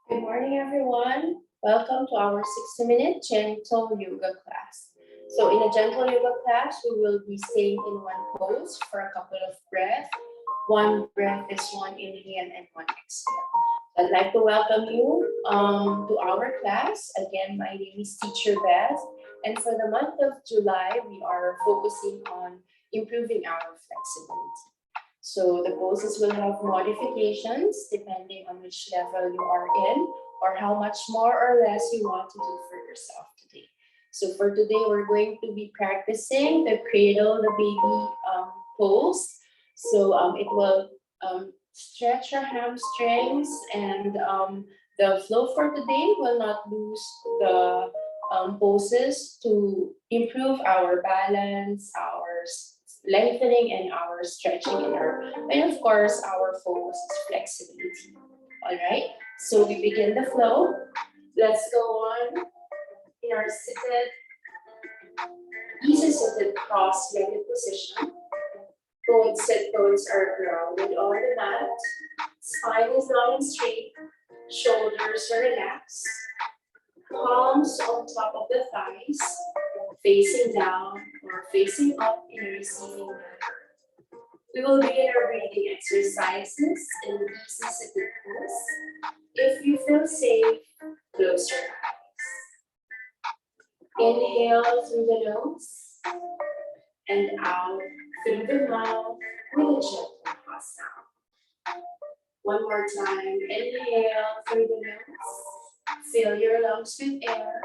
Good morning, everyone. Welcome to our 60-minute gentle yoga class. So, in a gentle yoga class, we will be staying in one pose for a couple of breaths. One breath is one inhale and one exhale. I'd like to welcome you to our class. Again, my name is Teacher Beth, and for the month of July, we are focusing on improving our flexibility. So the poses will have modifications depending on which level you are in or how much more or less you want to do for yourself today. So for today, we're going to be practicing the cradle the baby pose. So it will stretch your hamstrings and the flow for today will not lose the poses to improve our balance, our lengthening and our stretching and of course our focus is flexibility. All right, so we begin the flow. Let's go on in our seated, easy seated cross-legged position. Both sit bones are grounded on the mat. Spine is long and straight. Shoulders are relaxed. Palms on top of the thighs, facing down or facing up in a receiving manner. We will begin our breathing exercises in easy seated pose. If you feel safe, close your eyes. Inhale through the nose and out through the mouth with a gentle pass sound. One more time. Inhale through the nose. Fill your lungs with air.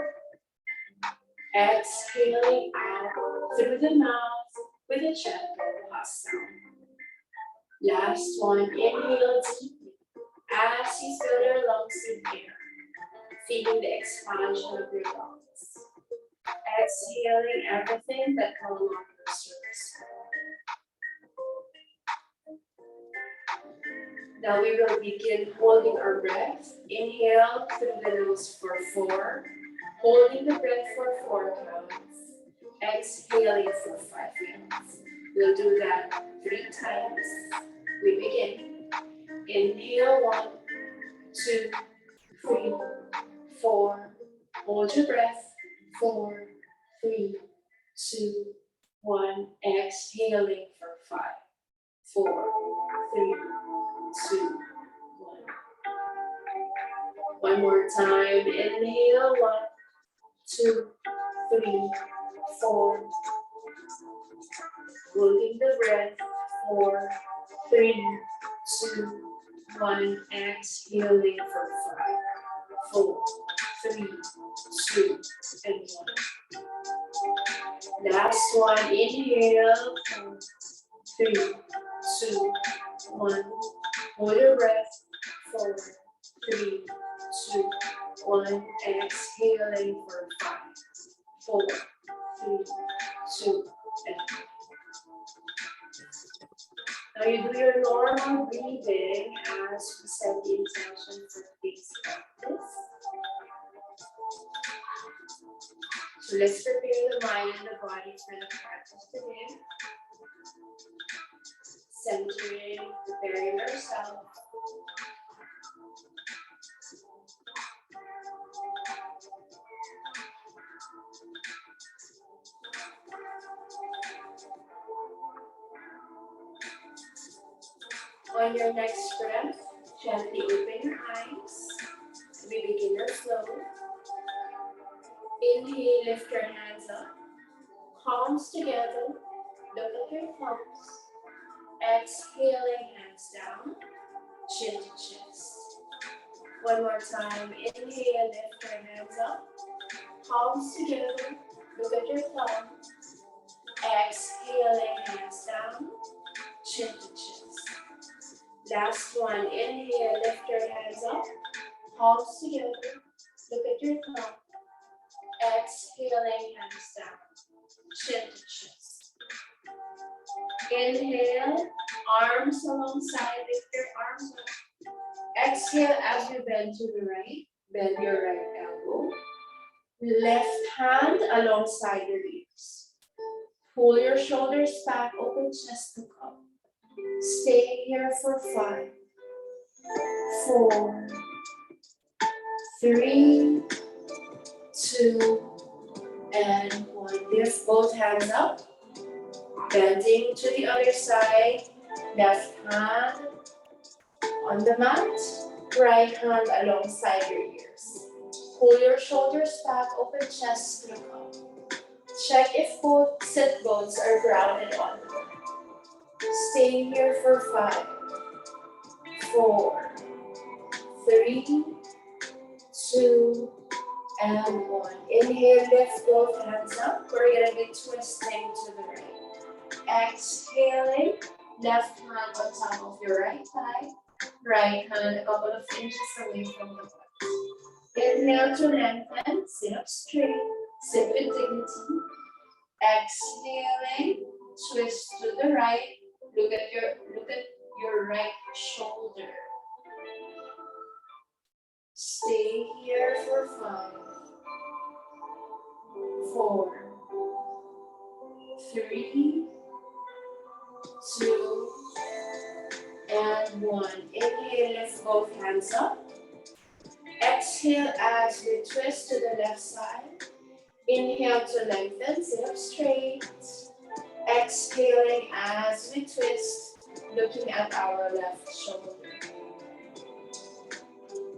Exhaling out through the mouth with a gentle pass sound. Last one, inhale deeply as you fill your lungs with air, feeling the expansion of your lungs. Exhaling everything that no longer serves. Now we will begin holding our breath. Inhale through the nose for 4, holding the breath for 4 counts. Exhaling for 5 counts. We'll do that 3 times. We begin. Inhale 1, 2, 3, 4. Hold your breath. 4, 3, 2, 1. Exhaling for 5, 4, 3, 2, 1. One more time. Inhale 1, 2, 3, 4. Holding the breath. 4, 3, 2, 1. Exhaling for 5, 4, 3, 2, and 1. Last one. Inhale. 4, 3, 2, 1. Hold your breath. 4, 3, 2, 1. Exhaling for 5, 4, 3, 2, and 1. Now you do your normal breathing as we set the intention for today's practice. So let's prepare the mind and the body for the practice today. Centering, preparing yourself. On your next breath, gently open your eyes. We begin our flow. Inhale, lift your hands up. Palms together. Look at your thumbs. Exhaling, hands down. Chin to chest. One more time. Inhale, lift your hands up. Palms together. Look at your thumbs. Exhaling, hands down. Chin to chest. Last one. Inhale, lift your hands up. Palms together. Look at your thumb. Exhaling, hands down. Chin to chest. Inhale, arms alongside. Lift your arms up. Exhale as you bend to the right. Bend your right elbow. Left hand alongside the ribs. Pull your shoulders back, open chest to up. Stay here for 5, 4, 3, 2, and 1. Lift both hands up. Bending to the other side. Left hand on the mat. Right hand alongside your ears. Pull your shoulders back, open chest, look up. Check if both sit bones are grounded on. Stay here for 5, 4, 3, 2, and 1. Inhale, lift both hands up. We're going to be twisting to the right. Exhaling, left hand on top of your right thigh. Right hand a couple of inches away from the butt. Inhale to lengthen, sit up straight, sit with dignity. Exhaling, twist to the right. Look at your right shoulder. Stay here for 5, 4, 3, 2, and 1. Inhale, lift both hands up. Exhale as we twist to the left side. Inhale to lengthen, sit up straight. Exhaling as we twist, looking at our left shoulder.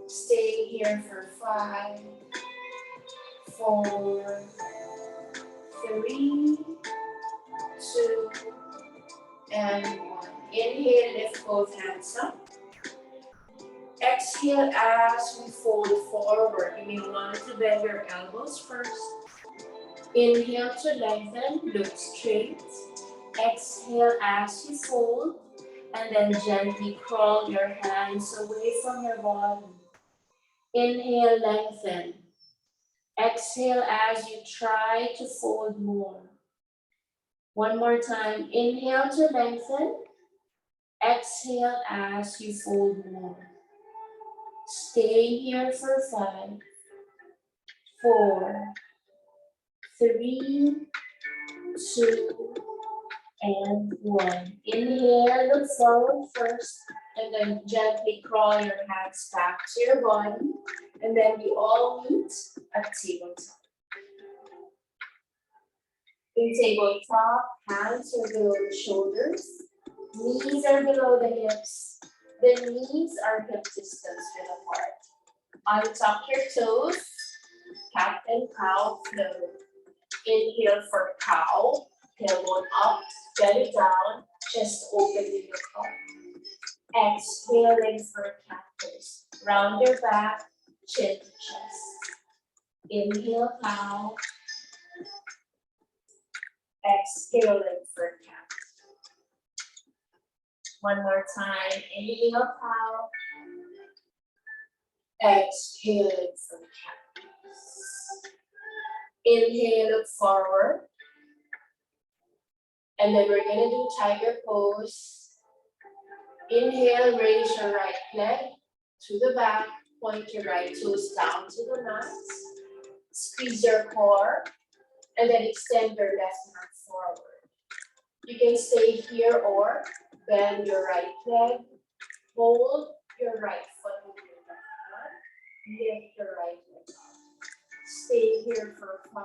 Stay here for 5, 4, 3, 2, and 1. Inhale, lift both hands up. Exhale as we fold forward. You may want to bend your elbows first. Inhale to lengthen, look straight. Exhale as you fold, and then gently crawl your hands away from your body. Inhale, lengthen. Exhale as you try to fold more. One more time. Inhale to lengthen. Exhale as you fold more. Stay here for 5, 4, 3, 2, and 1. Inhale, look forward first, and then gently crawl your hands back to your body, and then we all meet at tabletop. In tabletop, hands are below the shoulders, knees are below the hips, the knees are hip distance width apart. Untuck your toes, cat and cow flow. Inhale for cow, tailbone up, belly down, chest open to look up. Exhaling for cactus, round your back, chin to chest. Inhale, cow. Exhaling for cat. One more time. Inhale, cow. Exhaling for cat. Inhale, look forward. And then we're going to do tiger pose. Inhale, raise your right leg to the back. Point your right toes down to the mat. Squeeze your core. And then extend your left hand forward. You can stay here or bend your right leg. Hold your right foot with your left hand. Lift your right leg up. Stay here for 5,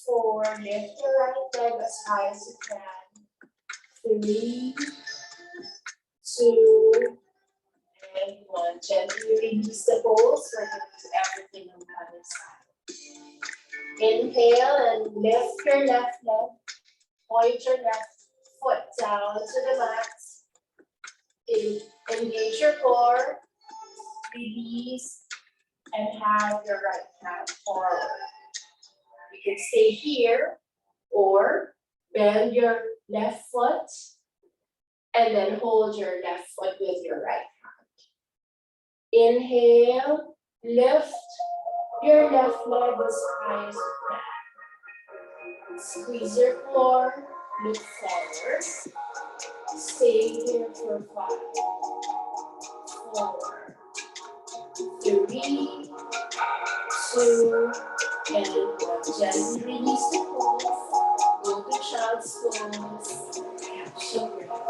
4. Lift your right leg as high as you can. 3, 2, and 1. Gently release the pose. We're going to do everything on the other side. Inhale and lift your left leg. Point your left foot down to the mat. Engage your core. Release and have your right hand forward. You can stay here or bend your left foot and then hold your left foot with your right hand. Inhale, lift your left leg as high as you can. Squeeze your core, look forward. Stay here for 5, 4, 3, 2, and 1. Gently release the pose. Go to child's pose. Catch your breath.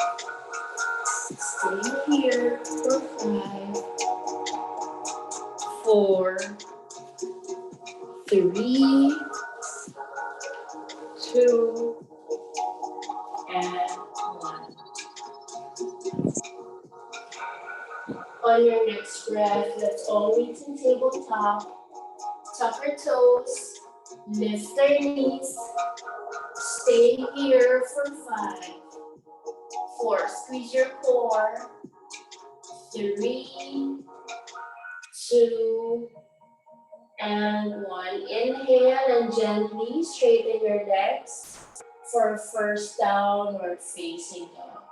Stay here for 5, 4, 3, 2, and 1. On your next breath, let's all meet in tabletop. Tuck your toes, lift their knees, stay here for 5, 4, squeeze your core, 3, 2, and 1. Inhale and gently straighten your legs for first downward facing dog.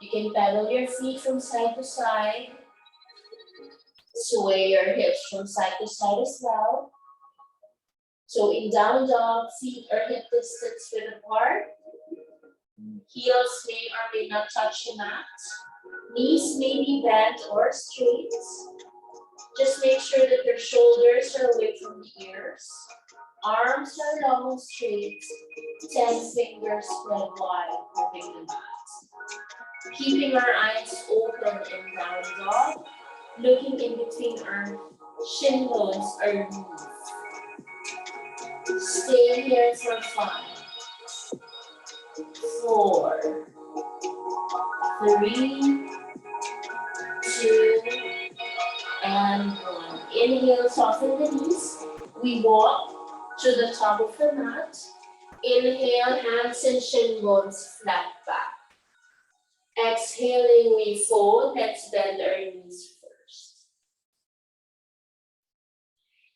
You can pedal your feet from side to side, sway your hips from side to side as well. So in down dog, feet are hip distance width apart. Heels may or may not touch the mat. Knees may be bent or straight. Just make sure that your shoulders are away from the ears. Arms are long and straight. 10 fingers spread wide, gripping the mat. Keeping our eyes open in down dog. Looking in between our shin bones or knees. Stay here for 5, 4, 3, 2, and 1. Inhale, soften the knees. We walk to the top of the mat. Inhale, hands and shin bones flat back. Exhaling, we fold. Let's bend our knees first.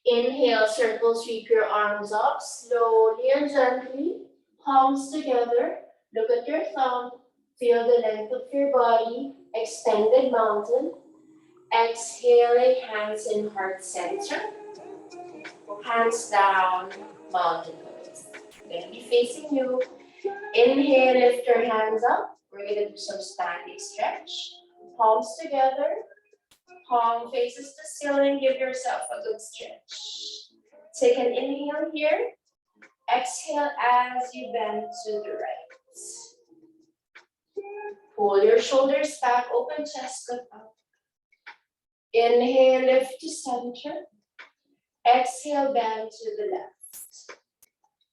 Inhale, circle, sweep your arms up slowly and gently. Palms together. Look at your thumb. Feel the length of your body. Extended mountain. Exhaling, hands in heart center. Hands down, mountain pose. We're going to be facing you. Inhale, lift your hands up. We're going to do some standing stretch. Palms together. Palm faces the ceiling. Give yourself a good stretch. Take an inhale here. Exhale as you bend to the right. Pull your shoulders back, open chest, look up. Inhale, lift to center. Exhale, bend to the left.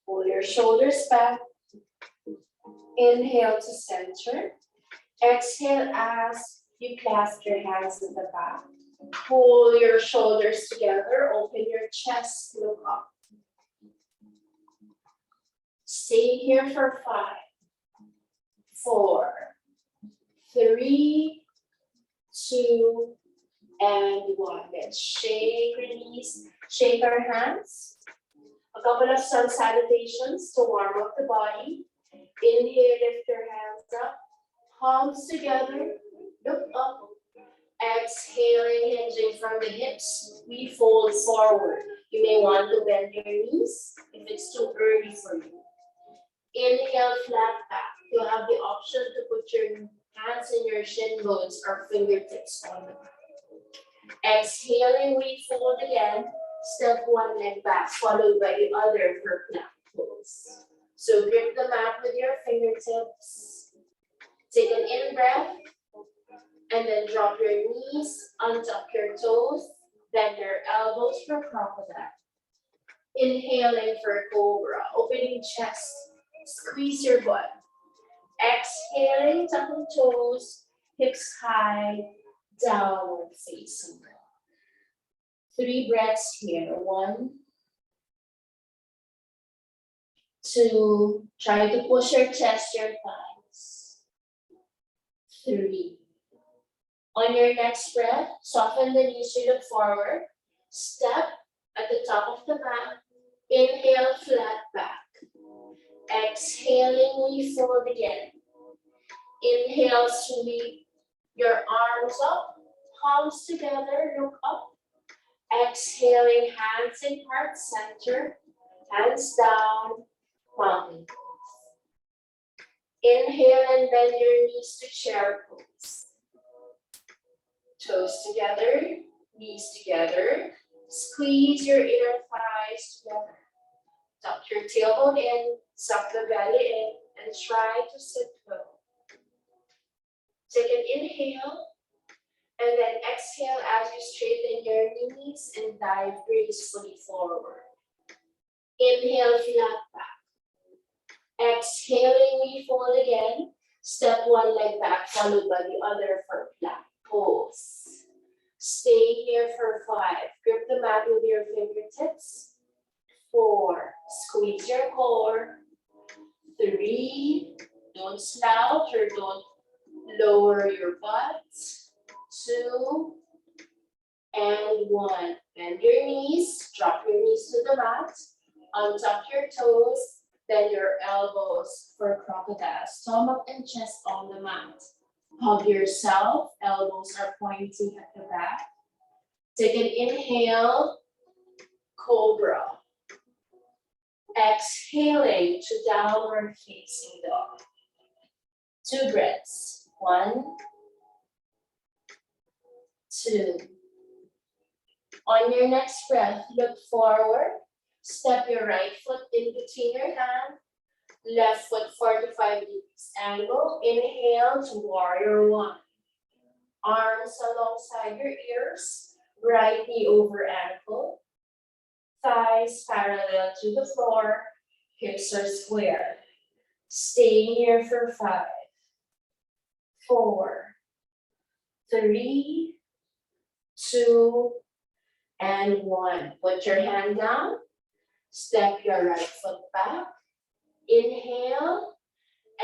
Pull your shoulders back. Inhale to center. Exhale as you clasp your hands in the back. Pull your shoulders together. Open your chest, look up. Stay here for 5, 4, 3, 2, and 1. Let's shake, release, shake our hands. A couple of sun salutations to warm up the body. Inhale, lift your hands up. Palms together, look up. Exhaling, hinging from the hips. We fold forward. You may want to bend your knees if it's too early for you. Inhale, flat back. You have the option to put your hands in your shin bones or fingertips on the mat. Exhaling, we fold again. Step one leg back, followed by the other for plank pose. So grip the mat with your fingertips. Take an in breath. And then drop your knees, untuck your toes, bend your elbows for crocodile. Inhaling for cobra, opening chest, squeeze your butt. Exhaling, tucking toes, hips high, downward facing dog. 3 breaths here. 1, 2, try to push your chest, your thighs. 3. On your next breath, soften the knees, you look forward. Step at the top of the mat. Inhale, flat back. Exhaling, we fold again. Inhale, sweep your arms up, palms together, look up. Exhaling, hands in heart center, hands down, mountain pose. Inhale and bend your knees to chair pose. Toes together, knees together. Squeeze your inner thighs together. Tuck your tailbone in, suck the belly in, and try to sit low. Take an inhale. And then exhale as you straighten your knees and dive gracefully forward. Inhale, flat back. Exhaling, we fold again. Step one leg back, followed by the other for flat pose. Stay here for 5. Grip the mat with your fingertips. 4. Squeeze your core. 3. Don't slouch or don't lower your butt. 2. And 1. Bend your knees. Drop your knees to the mat. Untuck your toes. Bend your elbows for crocodile. Stomach and chest on the mat. Hug yourself. Elbows are pointing at the back. Take an inhale. Cobra. Exhaling to downward facing dog. 2 breaths. 1, 2. On your next breath, look forward. Step your right foot in between your hands. Left foot 45 degrees angle. Inhale to warrior 1. Arms alongside your ears. Right knee over ankle. Thighs parallel to the floor. Hips are square. Stay here for 5, 4, 3, 2, and 1. Put your hand down. Step your right foot back. Inhale.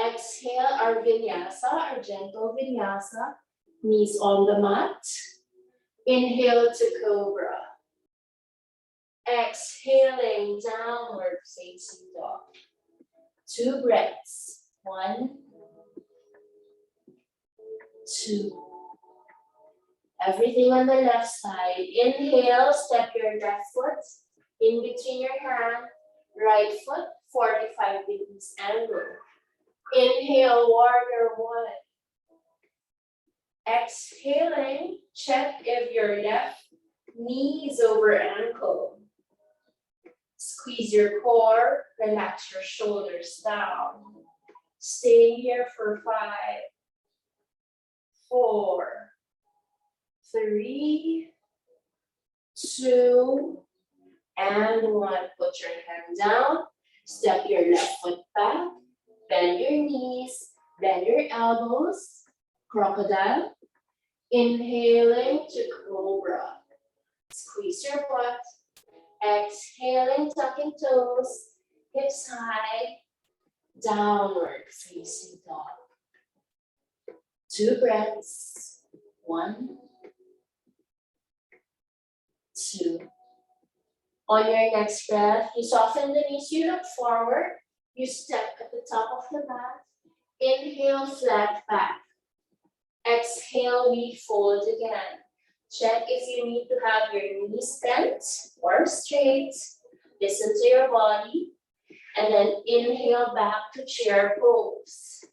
Exhale our vinyasa, our gentle vinyasa. Knees on the mat. Inhale to cobra. Exhaling downward facing dog. 2 breaths. 1, 2. Everything on the left side. Inhale, step your left foot in between your hand. Right foot, 45 degrees angle. Inhale, warrior 1. Exhaling, check if your left knee is over ankle. Squeeze your core, relax your shoulders down. Stay here for 5, 4, 3, 2, and 1. Put your hand down. Step your left foot back. Bend your knees. Bend your elbows. Crocodile. Inhaling to cobra. Squeeze your butt. Exhaling, tucking toes. Hips high. Downward facing dog. 2 breaths. 1, 2. On your next breath, you soften the knees, you look forward. You step at the top of the mat. Inhale, flat back. Exhale, we fold again. Check if you need to have your knees bent or straight. Listen to your body. And then inhale back to chair pose.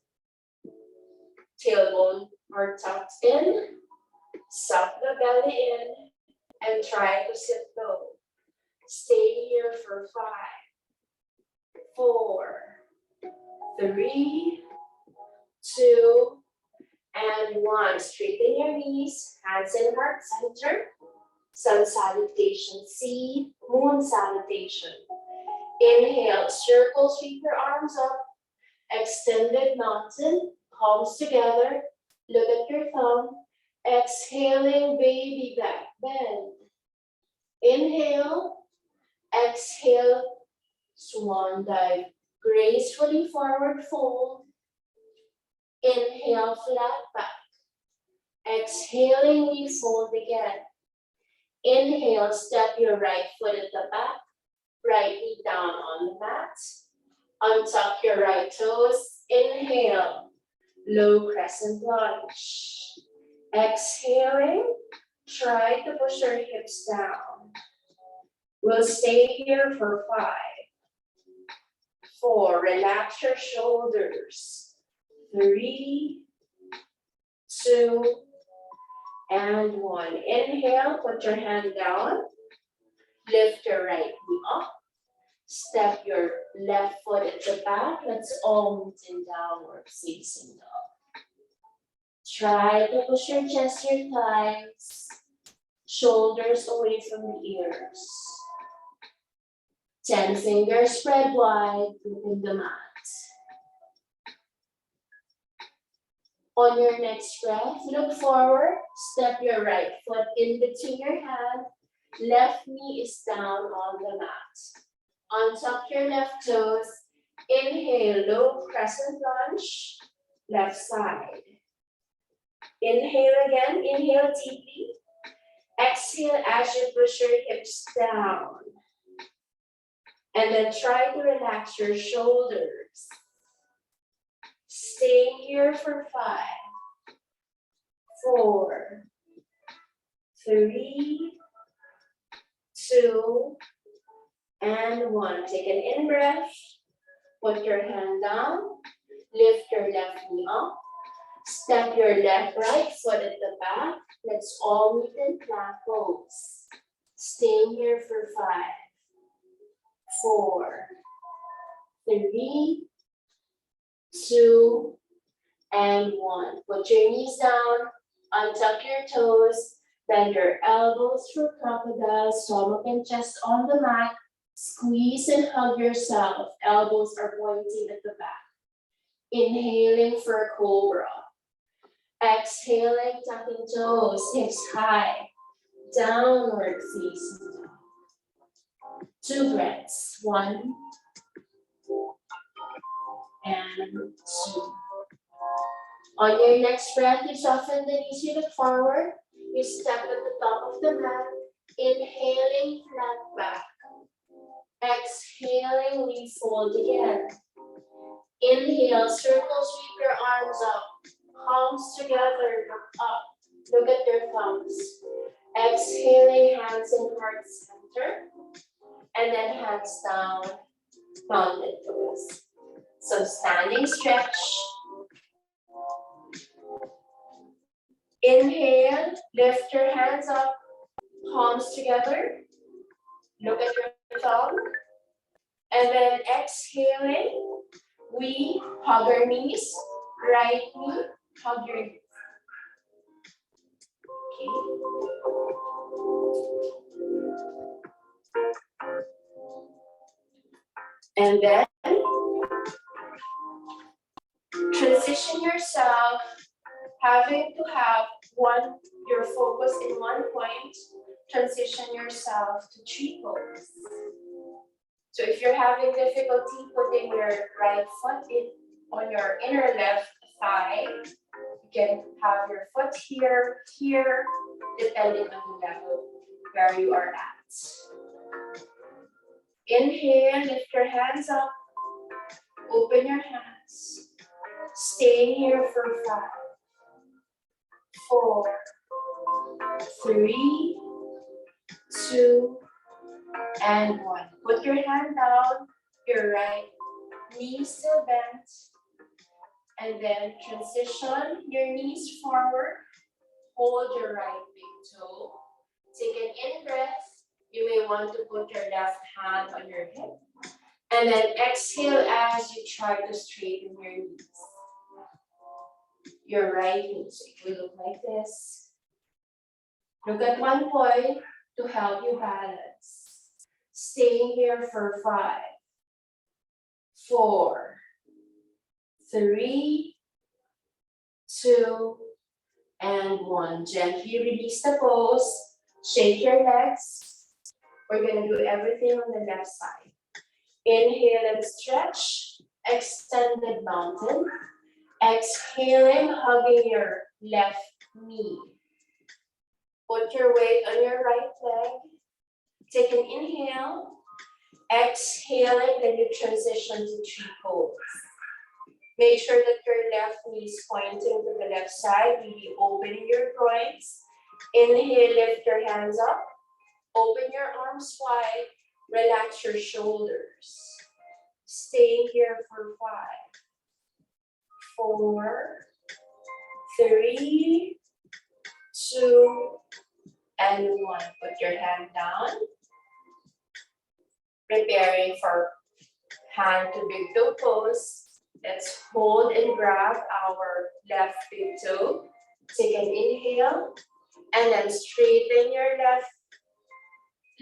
Tailbone are tucked in. Suck the belly in. And try to sit low. Stay here for 5, 4, 3, 2, and 1. Straighten your knees, hands in heart center. Sun salutation, C, moon salutation. Inhale, circle, sweep your arms up. Extended mountain, palms together. Look at your thumb. Exhaling, baby back bend. Inhale. Exhale, swan dive. Gracefully forward fold. Inhale, flat back. Exhaling, we fold again. Inhale, step your right foot at the back. Right knee down on the mat. Untuck your right toes. Inhale, low crescent lunge. Exhaling, try to push your hips down. We'll stay here for 5, 4, relax your shoulders. 3, 2, and 1. Inhale, put your hand down. Lift your right knee up. Step your left foot at the back. Let's all meet in downward facing dog. Try to push your chest, your thighs, shoulders away from the ears. 10 fingers spread wide, open the mat. On your next breath, look forward, step your right foot in between your hands, left knee is down on the mat. Untop your left toes, inhale, low crescent lunge, left side. Inhale again, inhale deeply. Exhale as you push your hips down. And then try to relax your shoulders. Stay here for 5, 4, 3, 2, and 1. Take an in breath. Put your hand down. Lift your left knee up. Step your left right foot at the back. Let's all meet in plank pose. Stay here for 5, 4, 3, 2, and 1. Put your knees down, untuck your toes, bend your elbows for crocodile, stomach and chest on the mat. Squeeze and hug yourself. Elbows are pointing at the back. Inhaling for cobra. Exhaling, tucking toes, hips high. Downward facing dog. 2 breaths. 1 and 2. On your next breath, you soften the knees, you look forward. You step at the top of the mat. Inhaling, flat back. Exhaling, we fold again. Inhale, circle, sweep your arms up. Palms together, look up. Look at your thumbs. Exhaling, hands in heart center. And then hands down, mountain pose. So standing stretch. Inhale, lift your hands up, palms together. Look at your thumb. And then exhaling, we hug our knees. Right knee, hug your knees. Okay. And then transition yourself, having to have your focus in one point. Transition yourself to tree pose. So if you're having difficulty putting your right foot on your inner left thigh, you can have your foot here, depending on the level where you are at. Inhale, lift your hands up, open your hands. Stay here for 5, 4, 3, 2, and 1. Put your hand down, your right knee still bent. And then transition your knees forward. Hold your right big toe. Take an in breath. You may want to put your left hand on your hip. And then exhale as you try to straighten your knees. Your right knee. So it will look like this. Look at one point to help you balance. Staying here for 5, 4, 3, 2, and 1. Gently release the pose. Shake your legs. We're going to do everything on the left side. Inhale and stretch. Extended mountain. Exhaling, hugging your left knee. Put your weight on your right leg. Take an inhale. Exhaling, then you transition to tree pose. Make sure that your left knee is pointing to the left side, really opening your groins. Inhale, lift your hands up. Open your arms wide. Relax your shoulders. Stay here for 5, 4, 3, 2, and 1. Put your hand down. Preparing for hand to big toe pose. Let's hold and grab our left big toe. Take an inhale and then straighten your left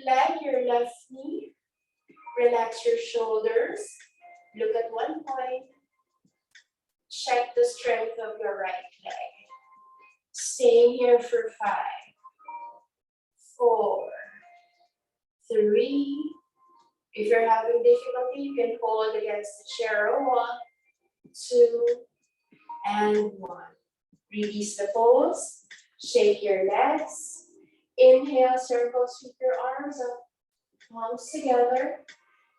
leg, your left knee. Relax your shoulders. Look at one point. Check the strength of your right leg. Staying here for 5, 4, 3. If you're having difficulty, you can hold against the chair or wall. 2 and 1. Release the pose. Shake your legs. Inhale, circle, sweep your arms up. Palms together.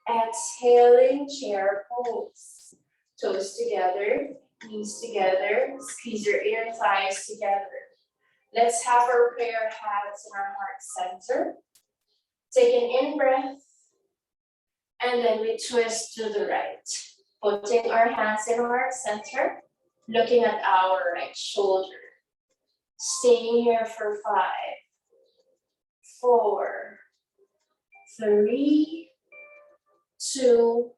Exhaling, chair pose. Toes together, knees together. Squeeze your inner thighs together. Let's have our prayer hands in our heart center. Take an in-breath. And then we twist to the right. Putting our hands in our heart center. Looking at our right shoulder. Staying here for 5, 4, 3, 2,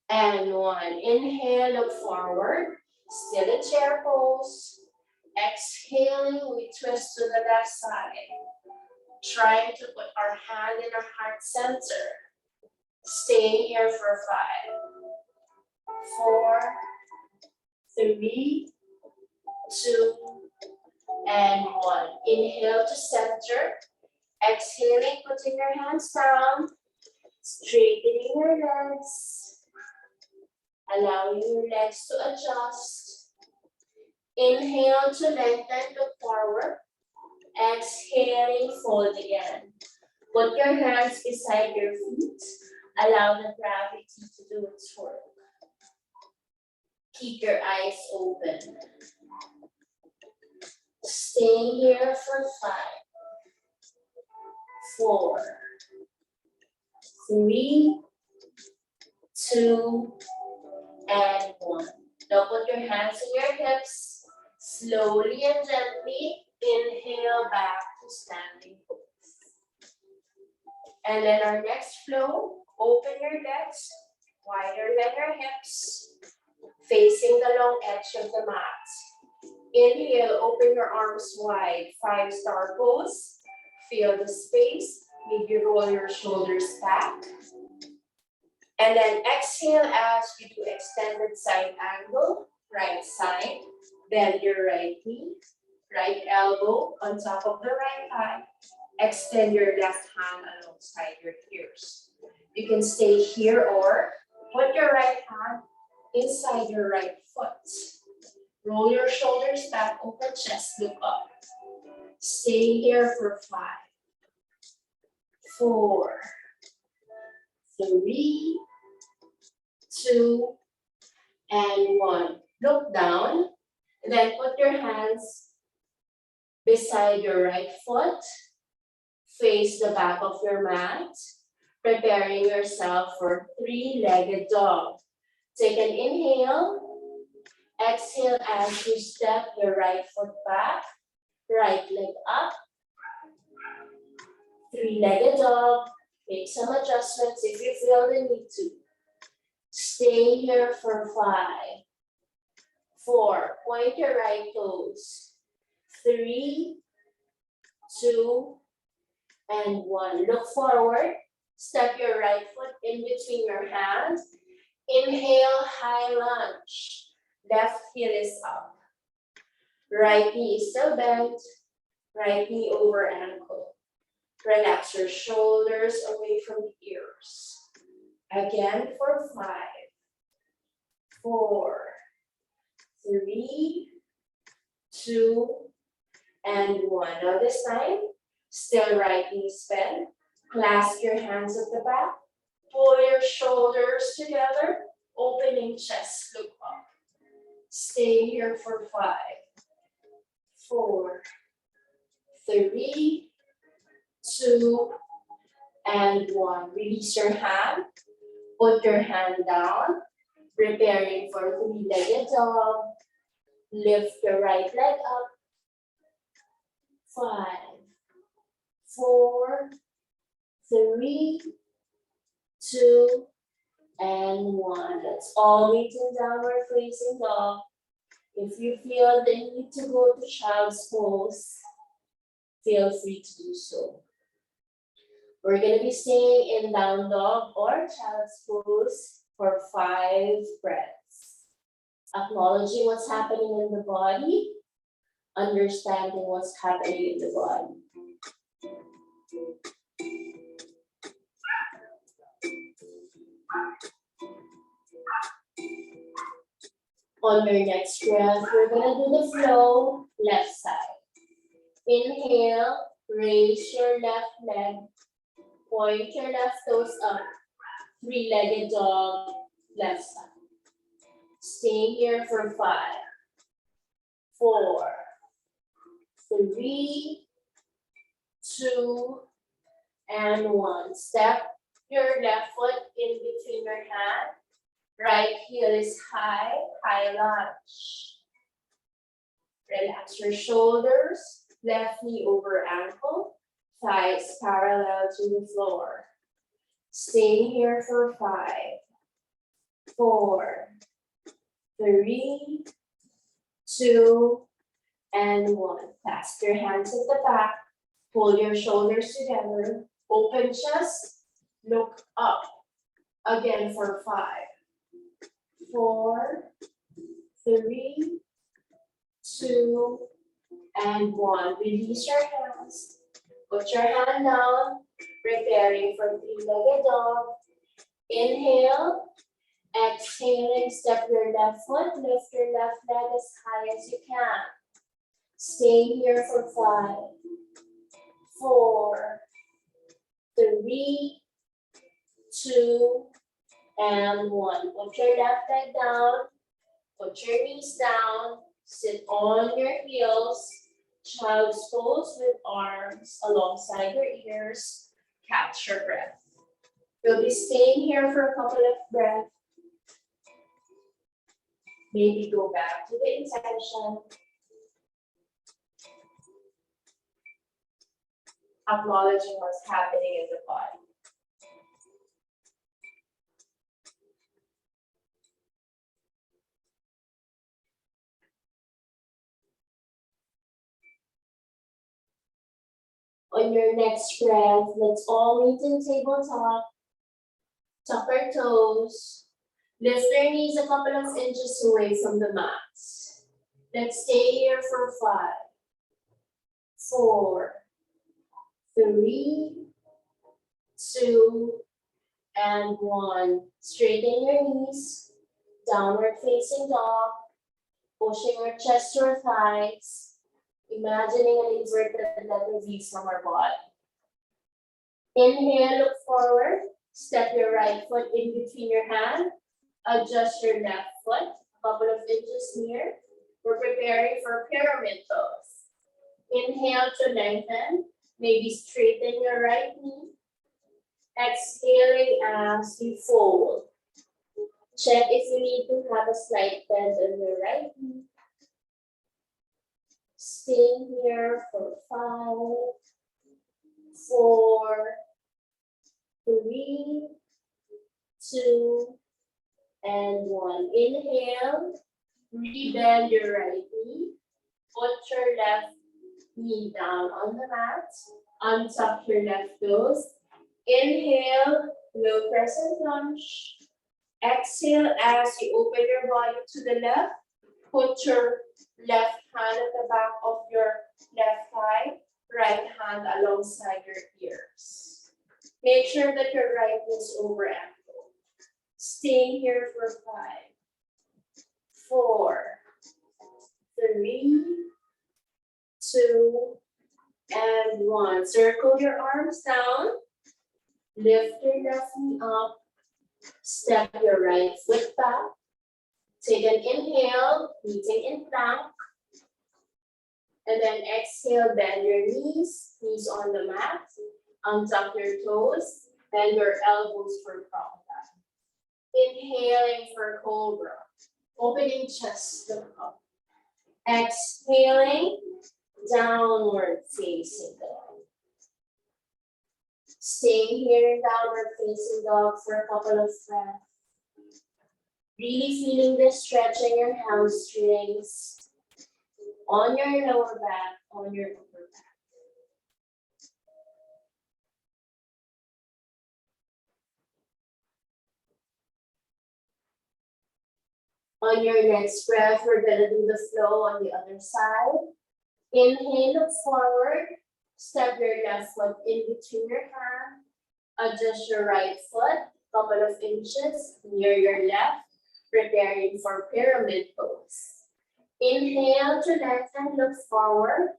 and 1. Inhale, look forward. Still a chair pose. Exhaling, we twist to the left side. Trying to put our hand in our heart center. Staying here for 5, 4, 3, 2, and 1. Inhale to center. Exhaling, putting your hands down. Straightening your legs. Allowing your legs to adjust. Inhale to lengthen, look forward. Exhaling, fold again. Put your hands beside your feet. Allow the gravity to do its work. Keep your eyes open. Stay here for 5, 4, 3, 2, and 1. Now put your hands on your hips. Slowly and gently inhale back to standing pose. And then our next flow, open your legs, wider than your hips, facing the long edge of the mat. Inhale, open your arms wide, 5-star pose. Feel the space, maybe roll your shoulders back. And then exhale as we do extended side angle, right side. Bend your right knee, right elbow on top of the right thigh. Extend your left hand alongside your ears. You can stay here or put your right hand inside your right foot. Roll your shoulders back, open chest, look up. Stay here for 5, 4, 3, 2, and 1. Look down, then put your hands beside your right foot. Face the back of your mat, preparing yourself for 3-legged dog. Take an inhale. Exhale as you step your right foot back, right leg up. 3-legged dog. Make some adjustments if you feel the need to. Stay here for 5, 4. Point your right toes. 3, 2, and 1. Look forward. Step your right foot in between your hands. Inhale, high lunge. Left heel is up. Right knee is still bent. Right knee over ankle. Relax your shoulders away from the ears. Again for 5, 4, 3, 2, and 1. Now this time, still right knee bent. Clasp your hands at the back. Pull your shoulders together. Opening chest, look up. Stay here for 5, 4, 3, 2, and 1. Release your hand. Put your hand down. Preparing for 3-legged dog. Lift your right leg up. 5, 4, 3, 2, and 1. Let's all meet in downward facing dog. If you feel the need to go to child's pose, feel free to do so. We're going to be staying in down dog or child's pose for 5 breaths. Acknowledging what's happening in the body, understanding what's happening in the body. On your next breath, we're going to do the flow left side. Inhale, raise your left leg, point your left toes up, 3-legged dog, left side. Stay here for 5, 4, 3, 2, and 1. Step your left foot in between your hand. Right heel is high, high lunge. Relax your shoulders, left knee over ankle, thighs parallel to the floor. Stay here for 5, 4, 3, 2, and 1. Clasp your hands at the back, pull your shoulders together, open chest, look up. Again for 5, 4, 3, 2, and 1. Release your hands. Put your hand down, preparing for 3-legged dog. Inhale. Exhaling, step your left foot, lift your left leg as high as you can. Stay here for 5, 4, 3, 2, and 1. Put your left leg down, put your knees down, sit on your heels, child's pose with arms alongside your ears. Catch your breath. You'll be staying here for a couple of breaths. Maybe go back to the intention. Acknowledging what's happening in the body. On your next breath, let's all meet in tabletop. Tuck our toes. Lift your knees a couple of inches away from the mat. Let's stay here for 5, 4, 3, 2, and 1. Straighten your knees. Downward facing dog. Pushing our chest to our thighs. Imagining an inverted letter V from our body. Inhale, look forward. Step your right foot in between your hand. Adjust your left foot a couple of inches near. We're preparing for pyramid pose. Inhale to lengthen. Maybe straighten your right knee. Exhaling as you fold. Check if you need to have a slight bend on your right knee. Stay here for 5, 4, 3, 2, and 1. Inhale, rebend your right knee. Put your left knee down on the mat. Untuck your left toes. Inhale, low crescent lunge. Exhale as you open your body to the left. Put your left hand at the back of your left thigh. Right hand alongside your ears. Make sure that your right knee is over ankle. Stay here for 5, 4, 3, 2, and 1. Circle your arms down. Lift your left knee up. Step your right foot back. Take an inhale, meeting in plank. And then exhale, bend your knees on the mat. Untuck your toes, bend your elbows for pranayama. Inhaling for cobra. Opening chest, look up. Exhaling, downward facing dog. Stay here in downward facing dog for a couple of breaths. Really feeling the stretch in your hamstrings, on your lower back, on your upper back. On your next breath, we're gonna do the flow on the other side. Inhale, look forward. Step your left foot in between your hands. Adjust your right foot, couple of inches near your left, preparing for pyramid pose. Inhale to lengthen, look forward.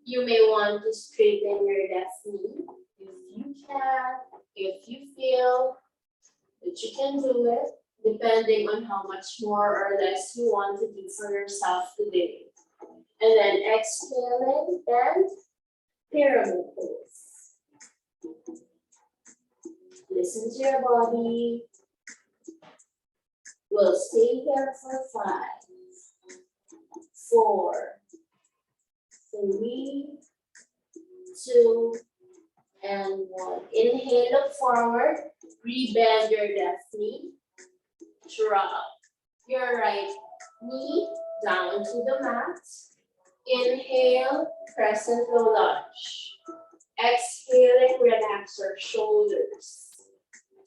You may want to straighten your left knee if you can, if you feel that you can do it, depending on how much more or less you want to do for yourself today. And then exhaling and pyramid pose. Listen to your body. We'll stay here for 5, 4, 3, 2, and 1. Inhale, look forward. Rebend your left knee. Drop your right knee down to the mat. Inhale, crescent low lunge. Exhaling, relax your shoulders.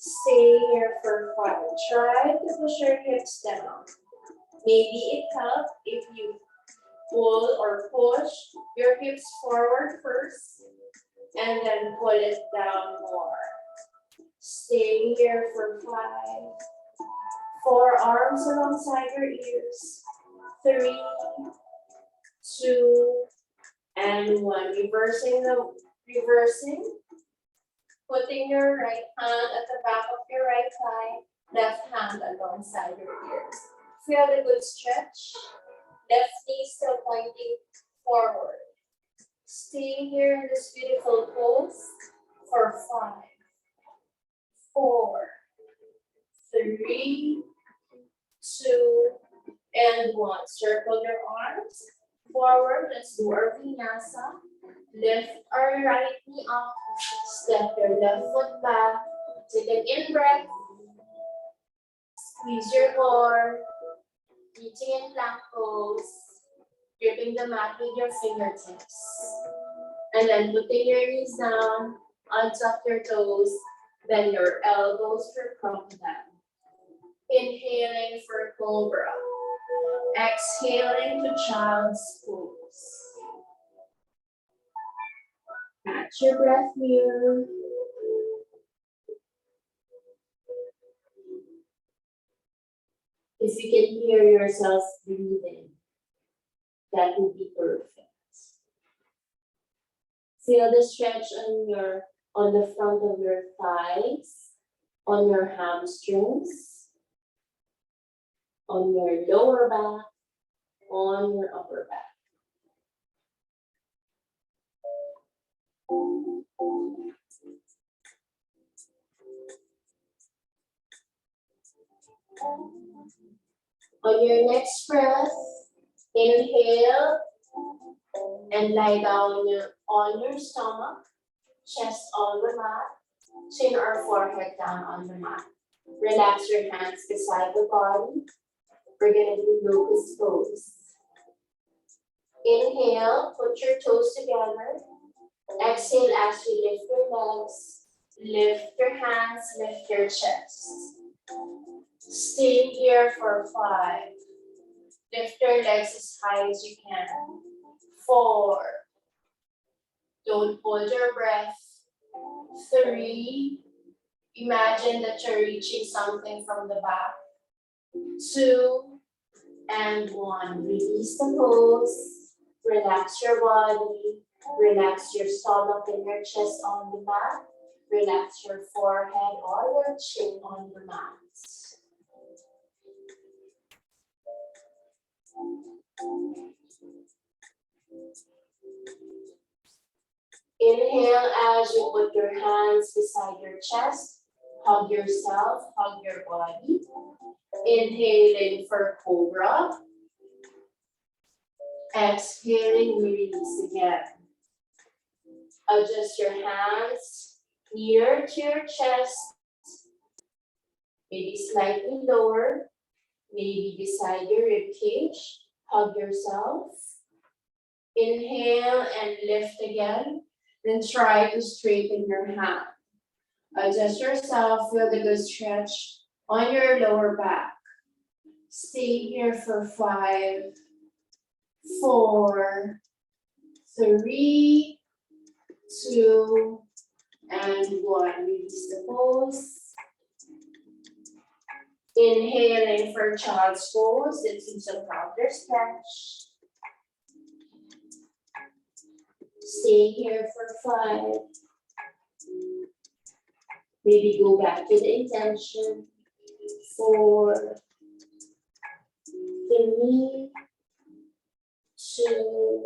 Stay here for 5. Try to push your hips down. Maybe it helps if you pull or push your hips forward first and then pull it down more. Stay here for 5. 4 arms alongside your ears. 3, 2, and 1. Reversing. Putting your right hand at the back of your right thigh, left hand alongside your ears. Feel the good stretch. Left knee still pointing forward. Stay here in this beautiful pose for 5, 4, 3, 2, and 1. Circle your arms forward. Let's do our vinyasa. Lift our right knee up. Step your left foot back. Take an in breath. Squeeze your core. Reaching in plank pose. Gripping the mat with your fingertips. And then putting your knees down. Untuck your toes. Bend your elbows for crocodile. Inhaling for cobra. Exhaling to child's pose. Catch your breath here. If you can hear yourself breathing, that would be perfect. Feel the stretch on the front of your thighs, on your hamstrings, on your lower back, on your upper back. On your next breath, inhale and lie down on your stomach, chest on the mat, chin or forehead down on the mat. Relax your hands beside the body. We're gonna do locust pose. Inhale, put your toes together. Exhale as you lift your legs, lift your hands, lift your chest. Stay here for 5. Lift your legs as high as you can. 4. Don't hold your breath. 3. Imagine that you're reaching something from the back. 2, and 1. Release the pose. Relax your body. Relax your stomach and your chest on the mat. Relax your forehead or your chin on the mat. Inhale as you put your hands beside your chest. Hug yourself, hug your body. Inhaling for cobra. Exhaling, release again. Adjust your hands near to your chest, maybe slightly lower. maybe beside your rib cage. Hug yourself. Inhale and lift again. Then try to straighten your hand. Adjust yourself, feel the good stretch on your lower back. Stay here for 5, 4, 3, 2, and 1. Release the pose. Inhaling for child's pose. Let's do some counter stretch. Stay here for 5. Maybe go back to the intention. 4, 3, 2,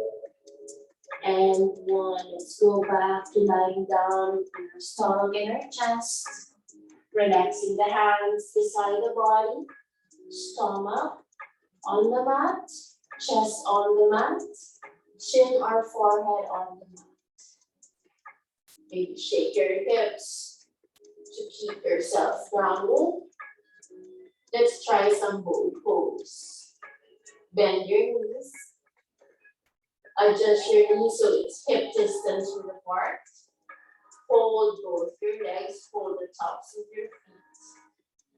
and 1. Let's go back to lying down in our stomach and our chest. Relaxing the hands beside the body. Stomach on the mat. Chest on the mat. Chin or forehead on the mat. Maybe shake your hips to keep yourself grounded. Let's try some bow pose. Bend your knees. Adjust your knees so it's hip distance from apart. Hold both your legs, hold the tops of your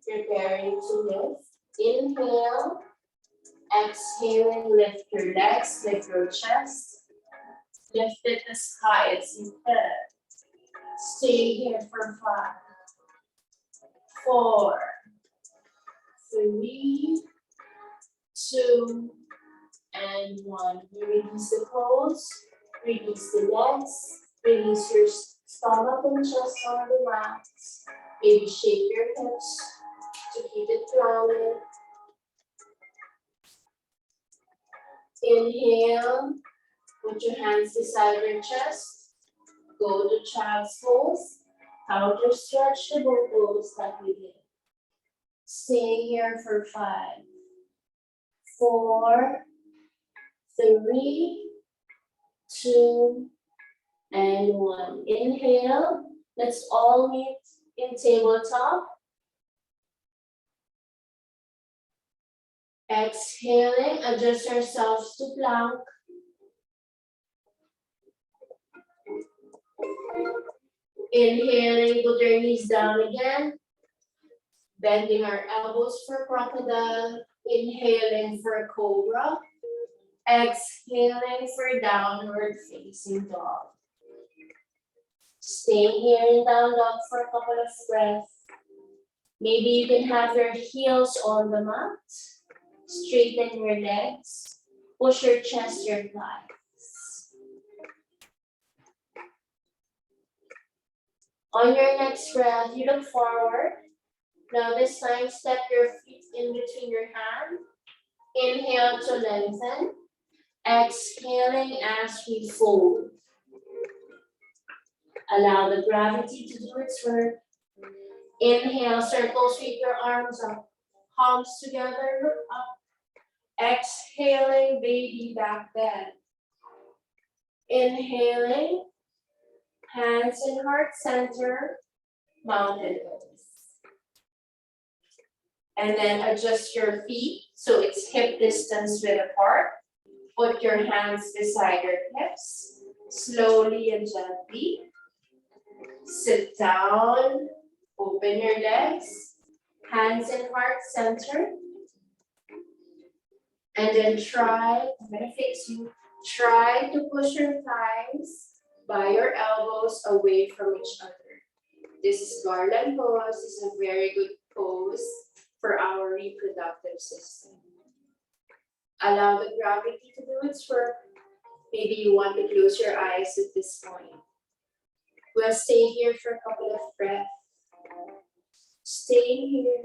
feet. Preparing to lift. Inhale. Exhaling, lift your legs, lift your chest. Lift it as high as you can. Stay here for 5, 4, 3, 2, and 1. You release the pose, release the legs, release your stomach and chest on the mat. Maybe shake your hips to keep it grounded. Inhale, put your hands beside your chest. Go to child's pose. Counter stretch the bow pose that we did. Stay here for 5, 4, 3, 2, and 1. Inhale. Let's all meet in tabletop. Exhaling, adjust yourselves to plank. Inhaling, put your knees down again. Bending our elbows for crocodile. Inhaling for cobra. Exhaling for downward facing dog. Stay here in down dog for a couple of breaths. Maybe you can have your heels on the mat. Straighten your legs. Push your chest, your thighs. On your next breath, you look forward. Now this time, step your feet in between your hands. Inhale to lengthen. Exhaling as we fold. Allow the gravity to do its work. Inhale, circle, sweep your arms up. Palms together, look up. Exhaling, baby back bend. Inhaling, hands in heart center, mountain pose. And then adjust your feet so it's hip distance width apart. Put your hands beside your hips, slowly and gently. Sit down, open your legs, hands in heart center. And then try, I'm gonna face you, try to push your thighs by your elbows away from each other. This is garland pose. This is a very good pose for our reproductive system. Allow the gravity to do its work. Maybe you want to close your eyes at this point. We'll stay here for a couple of breaths. Stay here.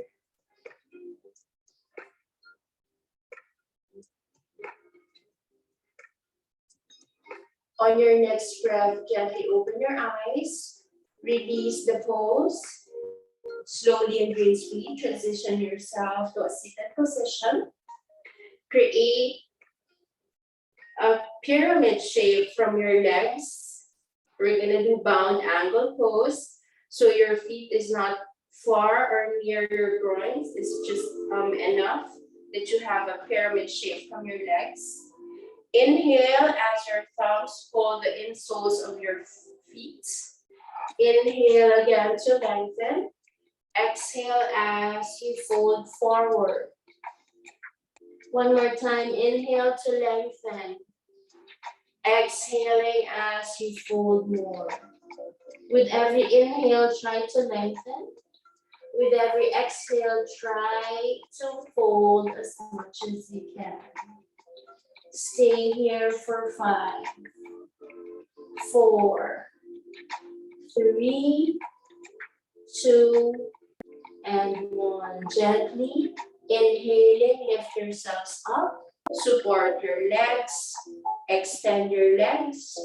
On your next breath, gently open your eyes. Release the pose. Slowly and gracefully transition yourself to a seated position. Create a pyramid shape from your legs. We're gonna do bound angle pose. So your feet is not far or near your groins. It's just enough. that you have a pyramid shape from your legs. Inhale as your thumbs hold the insoles of your feet. Inhale again to lengthen. Exhale as you fold forward. One more time, inhale to lengthen. Exhaling as you fold more. With every inhale, try to lengthen. With every exhale, try to fold as much as you can. Stay here for 5, 4, 3, 2, and 1. Gently inhaling, lift yourselves up. Support your legs. Extend your legs.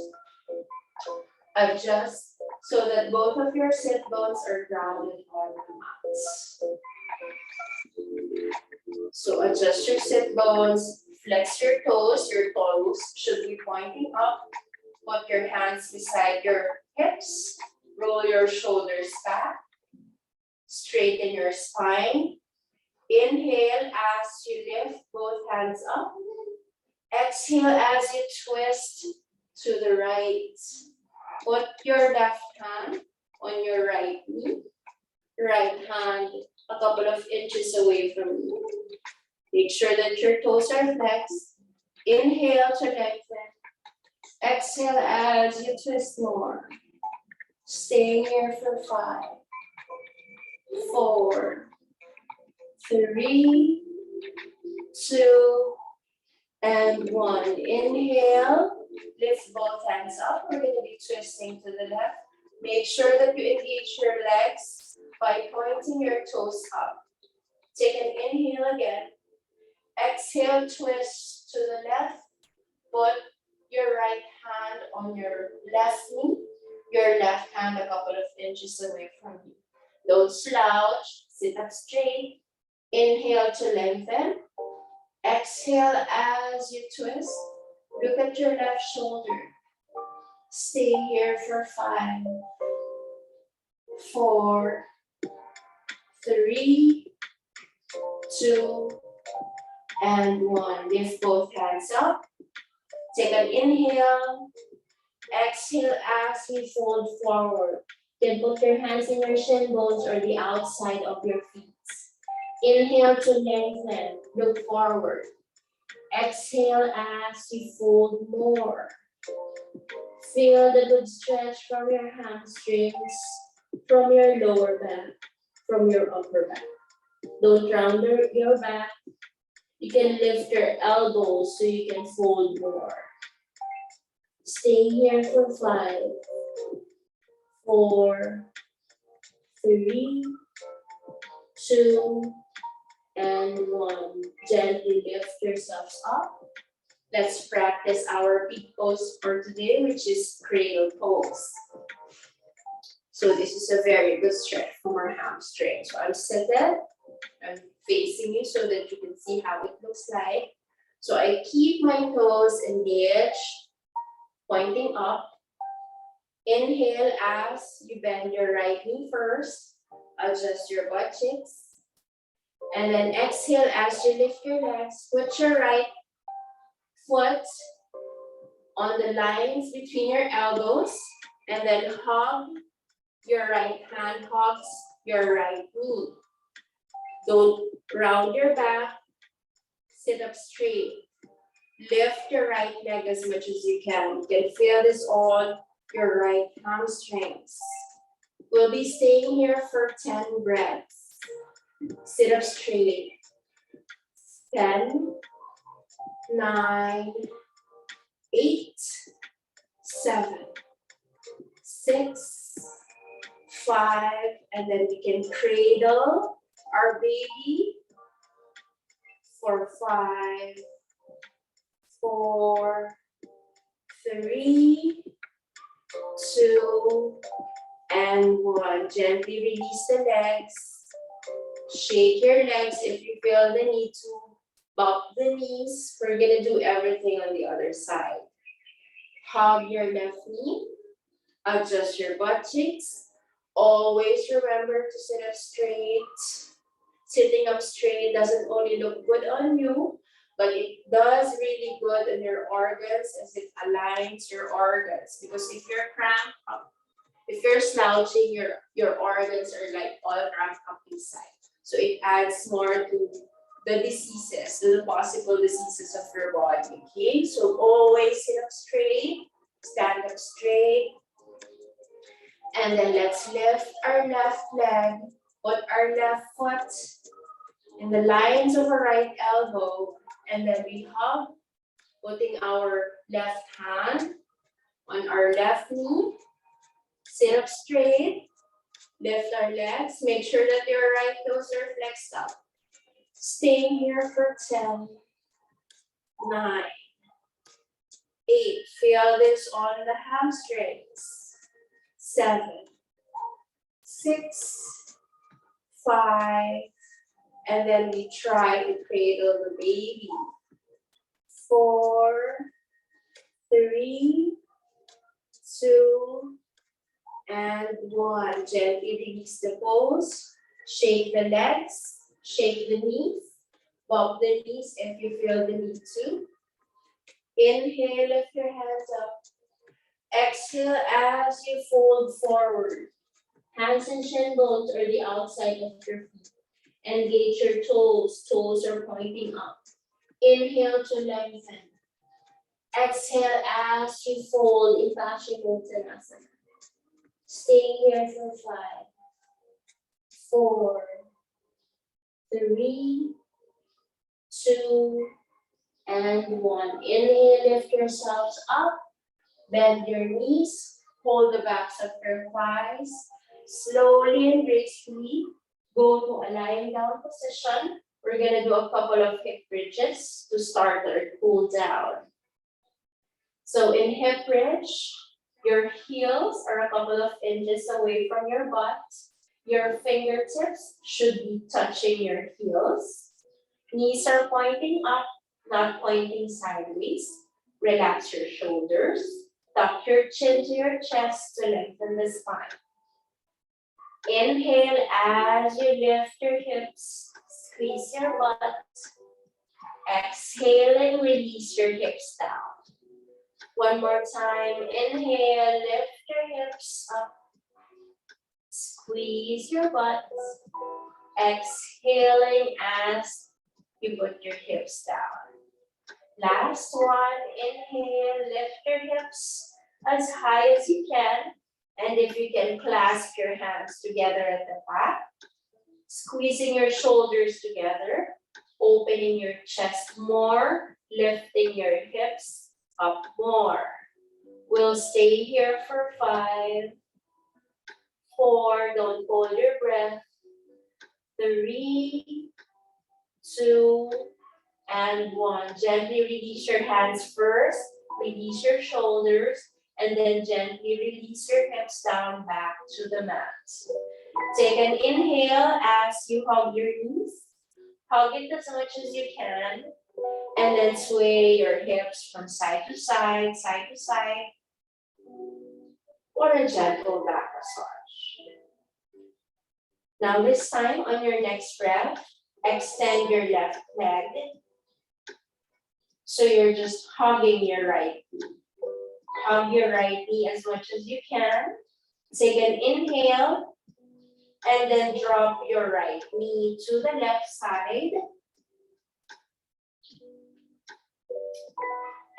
Adjust so that both of your sit bones are grounded on the mats. So adjust your sit bones. Flex your toes. Your toes should be pointing up. Put your hands beside your hips. Roll your shoulders back. Straighten your spine. Inhale as you lift both hands up. Exhale as you twist to the right. Put your left hand on your right knee. Right hand a couple of inches away from you. Make sure that your toes are flexed. Inhale to lengthen. Exhale as you twist more. Stay here for 5, 4, 3, 2, and 1. Inhale, lift both hands up. We're going to be twisting to the left. Make sure that you engage your legs by pointing your toes up. Take an inhale again. Exhale, twist to the left. Put your right hand on your left knee. Your left hand a couple of inches away from you. Don't slouch. Sit up straight. Inhale to lengthen. Exhale as you twist. Look at your left shoulder. Stay here for 5, 4, 3, 2, and 1. Lift both hands up. Take an inhale. Exhale as you fold forward. Then put your hands in your shin bones or the outside of your feet. Inhale to lengthen. Look forward. Exhale as you fold more. Feel the good stretch from your hamstrings, from your lower back, from your upper back. Don't round your back. You can lift your elbows so you can fold more. Stay here for 5, 4, 3, 2, and 1. Gently lift yourselves up. Let's practice our peak pose for today, which is cradle pose. So this is a very good stretch from our hamstring. So I'm seated. I'm facing you so that you can see how it looks like. So I keep my toes engaged, pointing up. Inhale as you bend your right knee first. Adjust your butt cheeks. And then exhale as you lift your legs. Put your right foot on the lines between your elbows. And then hug your right hand, hugs your right knee. Don't round your back. Sit up straight. Lift your right leg as much as you can. You can feel this on your right hamstrings. We'll be staying here for 10 breaths. Sit up straight. 10, 9, 8, 7, 6, 5, and then we can cradle our baby for 5, 4, 3, 2, and 1. Gently release the legs. Shake your legs if you feel the need to. Bump the knees. We're gonna do everything on the other side. Hug your left knee. Adjust your butt cheeks. Always remember to sit up straight. Sitting up straight doesn't only look good on you, but it does really good on your organs as it aligns your organs. Because if you're cramped up, if you're slouching, your organs are like all cramped up inside. So it adds more to the diseases, to the possible diseases of your body. Okay, so always sit up straight, stand up straight. And then let's lift our left leg, put our left foot in the lines of our right elbow, and then we hug, putting our left hand on our left knee. Sit up straight, lift our legs, make sure that your right toes are flexed up. Staying here for 10, 9, 8, feel this on the hamstrings. 7, 6, 5, and then we try to cradle the baby. 4, 3, 2, and 1. Gently release the pose. Shake the legs, shake the knees, bump the knees if you feel the need to. Inhale, lift your hands up. Exhale as you fold forward. Hands and shin bones are the outside of your feet. Engage your toes. Toes are pointing up. Inhale to lengthen. Exhale as you fold in Hindolasana. Stay here for 5, 4, 3, 2, and 1. Inhale, lift yourselves up. Bend your knees. Hold the backs of your thighs. Slowly and gracefully go to a lying down position. We're going to do a couple of hip bridges to start our cool down. So in hip bridge, your heels are a couple of inches away from your butt. Your fingertips should be touching your heels. Knees are pointing up, not pointing sideways. Relax your shoulders. Tuck your chin to your chest to lengthen the spine. Inhale as you lift your hips. Squeeze your butt. Exhale and release your hips down. One more time. Inhale, lift your hips up. Squeeze your butt. Exhaling as you put your hips down. Last one. Inhale, lift your hips as high as you can. And if you can, clasp your hands together at the back. Squeezing your shoulders together. Opening your chest more. Lifting your hips up more. We'll stay here for 5, 4, don't hold your breath. 3, 2, and 1. Gently release your hands first. Release your shoulders. And then gently release your hips down back to the mat. Take an inhale as you hug your knees. Hug it as much as you can. And then sway your hips from side to side to side. Or a gentle back massage. Now this time on your next breath, extend your left leg. So you're just hugging your right knee. Hug your right knee as much as you can. Take an inhale and then drop your right knee to the left side.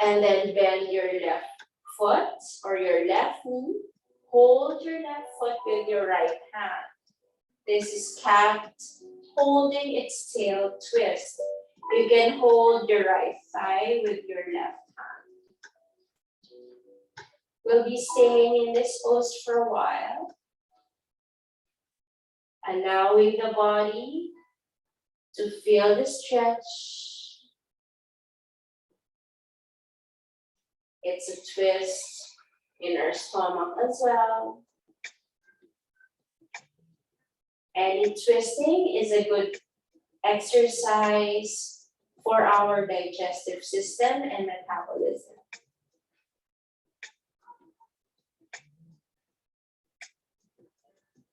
And then bend your left foot or your left knee. Hold your left foot with your right hand. This is cat holding its tail twist. You can hold your right thigh with your left hand. We'll be staying in this pose for a while. Allowing the body to feel the stretch. It's a twist in our stomach as well. Any twisting is a good exercise for our digestive system and metabolism.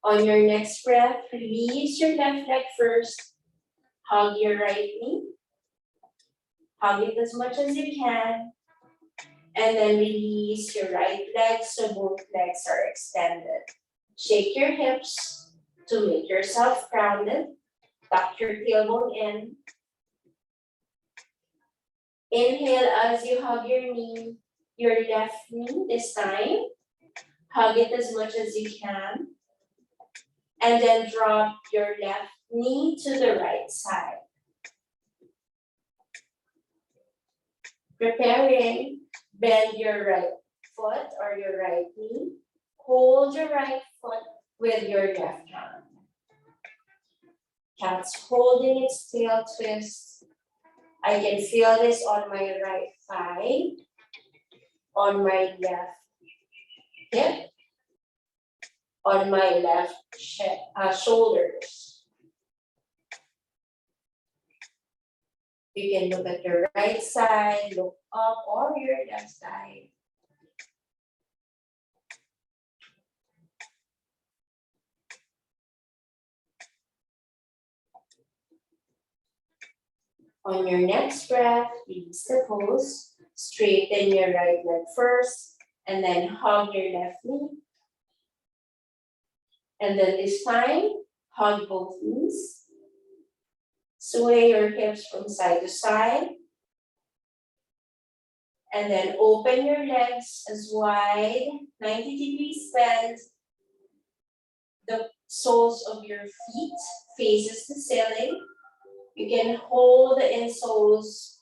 On your next breath, release your left leg first. Hug your right knee. Hug it as much as you can. And then release your right leg so both legs are extended. Shake your hips to make yourself grounded. Tuck your tailbone in. Inhale as you hug your left knee this time. Hug it as much as you can. And then drop your left knee to the right side. Preparing, bend your right foot or your right knee. Hold your right foot with your left hand. Cat's holding its tail twist. I can feel this on my right thigh, on my left hip, on my left shoulders. You can look at your right side, look up, or your left side. On your next breath, release the pose. Straighten your right leg first, and then hug your left knee. And then this time, hug both knees. Sway your hips from side to side. And then open your legs as wide, 90 degrees bend. The soles of your feet faces the ceiling. You can hold the insoles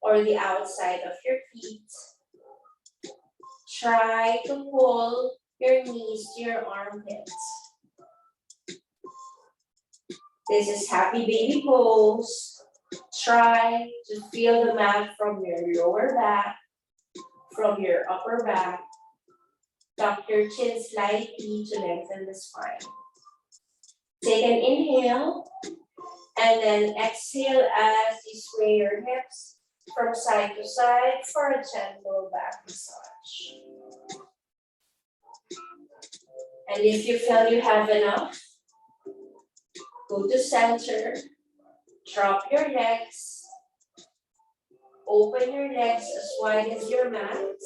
or the outside of your feet. Try to pull your knees to your armpits. This is happy baby pose. Try to feel the mat from your lower back, from your upper back. Tuck your chin slightly to lengthen the spine. Take an inhale, and then exhale as you sway your hips from side to side for a gentle back massage. And if you feel you have enough, go to center, drop your legs, open your legs as wide as your mat.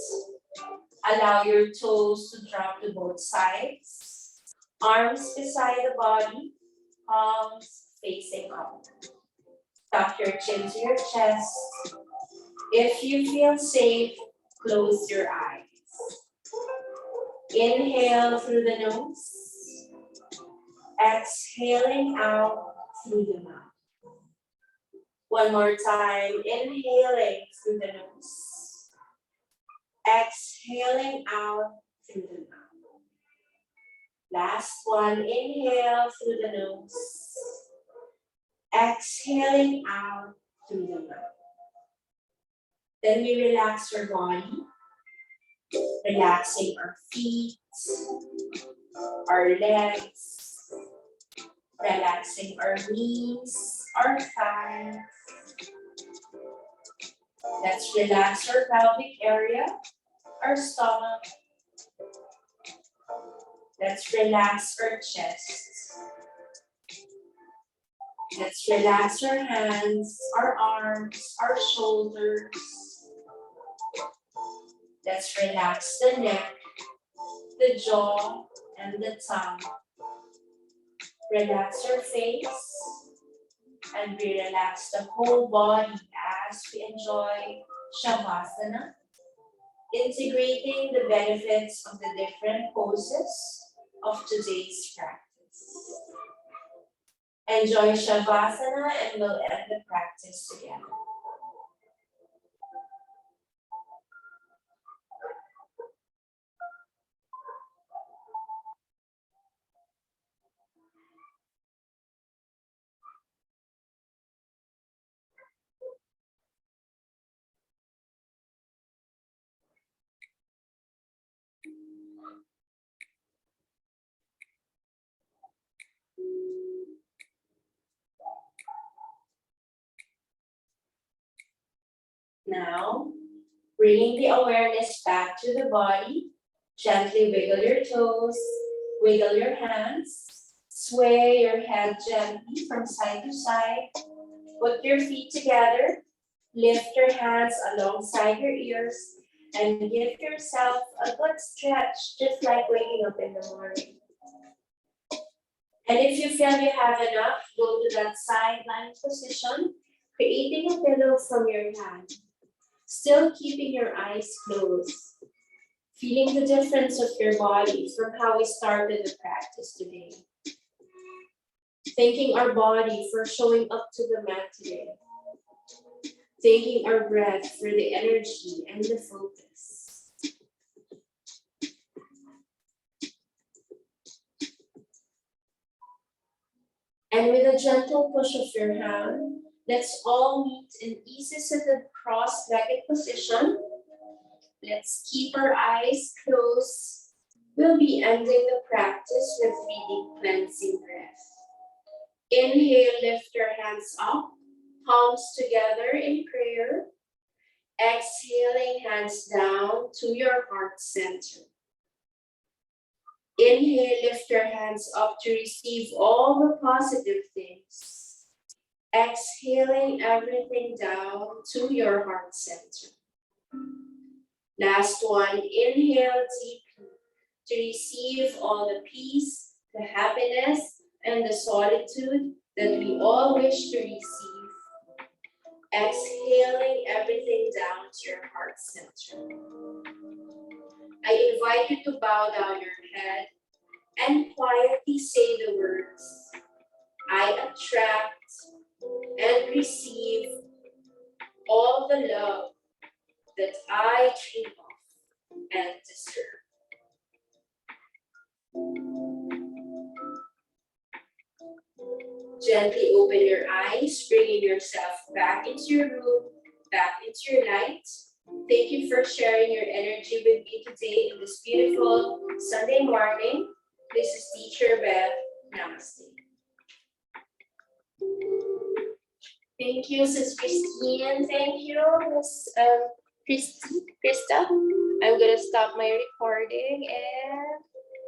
Allow your toes to drop to both sides. Arms beside the body, palms facing up. Tuck your chin to your chest. If you feel safe, close your eyes. Inhale through the nose. Exhaling out through the mouth. One more time, inhaling through the nose. Exhaling out through the mouth. Last one, inhale through the nose. Exhaling out through the mouth. Then we relax our body, relaxing our feet, our legs, relaxing our knees, our thighs. Let's relax our pelvic area, our stomach. Let's relax our chest. Let's relax our hands, our arms, our shoulders. Let's relax the neck, the jaw, and the tongue. Relax our face, and we relax the whole body as we enjoy Shavasana, integrating the benefits of the different poses of today's practice. Enjoy Shavasana, and we'll end the practice together. Now, bringing the awareness back to the body, gently wiggle your toes, wiggle your hands, Sway your head gently from side to side. Put your feet together. Lift your hands alongside your ears and give yourself a good stretch, just like waking up in the morning. And if you feel you have enough, go to that sideline position, creating a pillow from your hand. Still keeping your eyes closed. Feeling the difference of your body from how we started the practice today. Thanking our body for showing up to the mat today. Thanking our breath for the energy and the focus. And with a gentle push of your hand, let's all meet in easy-seated cross-legged position. Let's keep our eyes closed. We'll be ending the practice with 3 deep cleansing breaths. Inhale, lift your hands up, palms together in prayer. Exhaling, hands down to your heart center. Inhale, lift your hands up to receive all the positive things. Exhaling everything down to your heart center. Last one, inhale deeply to receive all the peace, the happiness, and the solitude that we all wish to receive. Exhaling everything down to your heart center. I invite you to bow down your head and quietly say the words, I attract and receive all the love that I dream of and deserve. Gently open your eyes, bringing yourself back into your room, back into your light. Thank you for sharing your energy with me today in this beautiful Sunday morning. This is Teacher Beth. Namaste. Thank you, Sis Christine. Thank you, Miss Krista. I'm gonna stop my recording and